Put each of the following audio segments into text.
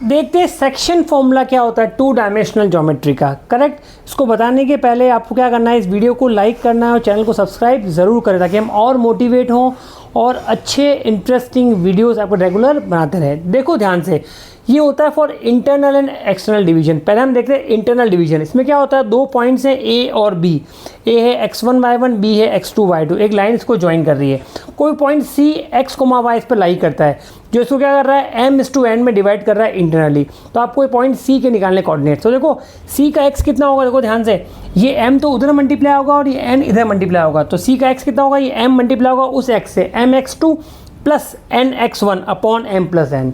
देखते हैं section formula क्या होता है टू डायमेंशनल ज्योमेट्री का। करेक्ट। इसको बताने के पहले आपको क्या करना है, इस वीडियो को लाइक करना है और चैनल को सब्सक्राइब ज़रूर करें ताकि हम और मोटिवेट हों और अच्छे इंटरेस्टिंग वीडियोस आपको रेगुलर बनाते रहें। देखो ध्यान से, ये होता है for internal and external division. पहले हम देखते हैं इंटरनल डिवीजन। इसमें क्या होता है, दो पॉइंट्स हैं ए और बी। ए है x1 y1, बी है x2 y2। एक लाइन इसको ज्वाइन कर रही है। कोई पॉइंट सी x, y इस पर लाई करता है, जो इसको क्या कर रहा है m/n में डिवाइड कर रहा है इंटरनली। तो आपको ये पॉइंट सी के निकालने कोऑर्डिनेट। तो देखो सी का x कितना होगा, देखो ध्यान से, ये m तो उधर मल्टीप्लाई होगा और ये n इधर मल्टीप्लाई होगा। तो सी का x कितना होगा, ये m मल्टीप्लाई होगा उस x से, mx2 plus nx1 upon m+n।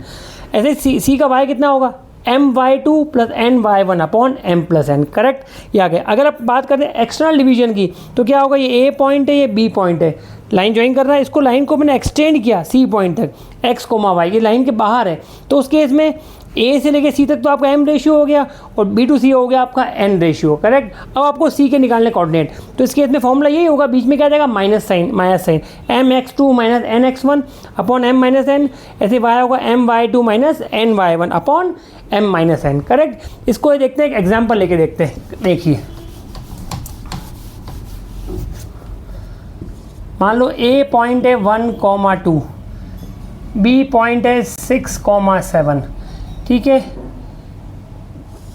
ऐसे सी का y कितना होगा, my2 plus ny1 upon m+n। Correct, ये आ गया। अगर आप बात करते हैं एक्सटर्नल डिवीजन की तो क्या होगा, ये a पॉइंट है, ये b पॉइंट है, लाइन ज्वाइन कर रहा है। इसको लाइन को मैंने एक्सटेंड किया सी पॉइंट तक, x, y, ये लाइन के बाहर है। तो उस केस में ए से लेके सी तक तो आपका m रेशियो हो गया और b टू सी हो गया आपका n रेशियो। करेक्ट। अब आपको सी के निकालने कोऑर्डिनेट, तो इस केस में फॉर्मूला यही होगा, बीच में क्या जाएगा minus sign mx2 minus nx1 upon m-n। ऐसे y होगा my2 minus ny1 upon m-n। Correct. इसको देखते हैं, एक एग्जाम्पल लेके देखते हैं। देखिए, मान लो a पॉइंट है 1,2, b पॉइंट है 6,7। ठीक है।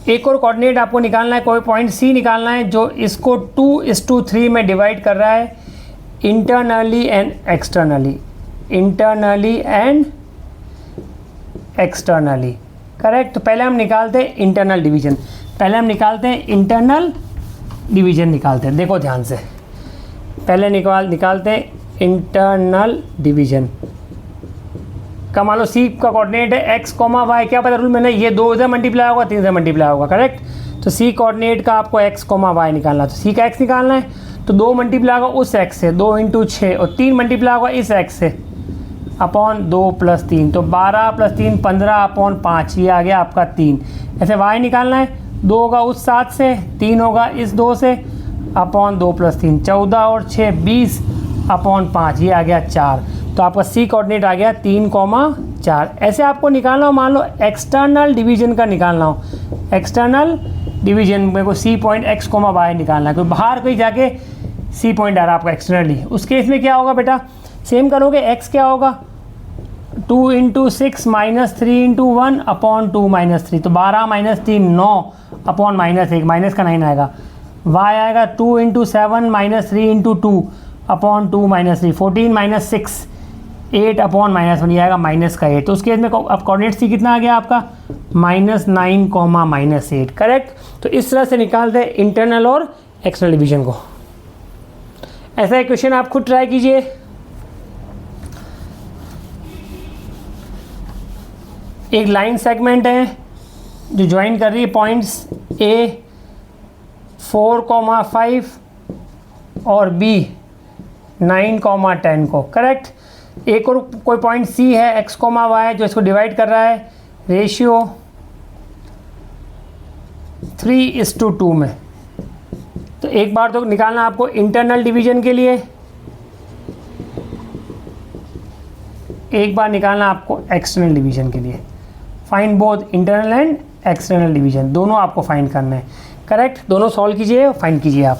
एक और कोऑर्डिनेट आपको निकालना है, कोई पॉइंट सी निकालना है जो इसको 2:3 में डिवाइड कर रहा है internally and externally, internally and externally. Correct. तो पहले हम निकालते हैं इंटरनल डिवीजन, पहले हम निकालते हैं इंटरनल डिवीजन निकालते हैं। देखो ध्यान से, पहले निकालते हैं इंटरनल डिवीजन का। मान लो सी का कोऑर्डिनेट है x, y, क्या पता रूल मैंने, ये 2 इधर मल्टीप्लाई होगा, 3 इधर मल्टीप्लाई होगा। करेक्ट। तो सी कोऑर्डिनेट का आपको x, y निकालना है। तो सी का x निकालना है, तो 2 मल्टीप्लाई होगा उस x से, 2 × 6, और 3 मल्टीप्लाई होगा इस x से अपॉन 2 + 3, तो 12 + 3 15 अपॉन 5, ये आ गया आपका 3। ऐसे y निकालना है, 2 होगा उस 7 से, 3 होगा इस 2 से अपॉन 2 + 3, 14 और 6 20 अपॉन 5, ये आ गया 4। तो आपका सी कोऑर्डिनेट आ गया 3,4। ऐसे आपको निकालना हो, मान लो एक्सटर्नल डिवीजन का निकालना हो, एक्सटर्नल डिवीजन में को सी पॉइंट x, y निकालना है, कोई बाहर कहीं जाके सी पॉइंट आ रहा है आपका एक्सटर्नली। उस केस में क्या होगा बेटा, सेम करोगे, x क्या होगा 2 × 6 माइनस 3 × 1 अपॉन 2 - 3, तो 12 - 3 9 अपॉन -1, माइनस का 9 आएगा। y आएगा 2 × 7 माइनस 3 × 2 अपॉन 2 - 3, 14 - 6 8 अपॉन -1, ये आएगा माइनस का 8। तो उस केस में अब कोऑर्डिनेट सी कितना आ गया आपका -9, -8। करेक्ट। तो इस तरह से निकालते हैं इंटरनल और एक्सटर्नल डिवीजन को। ऐसा एक क्वेश्चन आप खुद ट्राई कीजिए। एक लाइन सेगमेंट है जो ज्वाइन कर रही है पॉइंट्स A 4,5 और B 9,10 को। करेक्ट। एक और कोई पॉइंट C है x, y जो इसको डिवाइड कर रहा है रेशियो 3:2 में। तो एक बार तो निकालना आपको इंटरनल डिवीजन के लिए, एक बार निकालना आपको एक्सटर्नल डिवीजन के लिए। Find both internal and external division, दोनों आपको फाइंड करना है। करेक्ट। दोनों सॉल्व कीजिए और फाइंड कीजिए आप।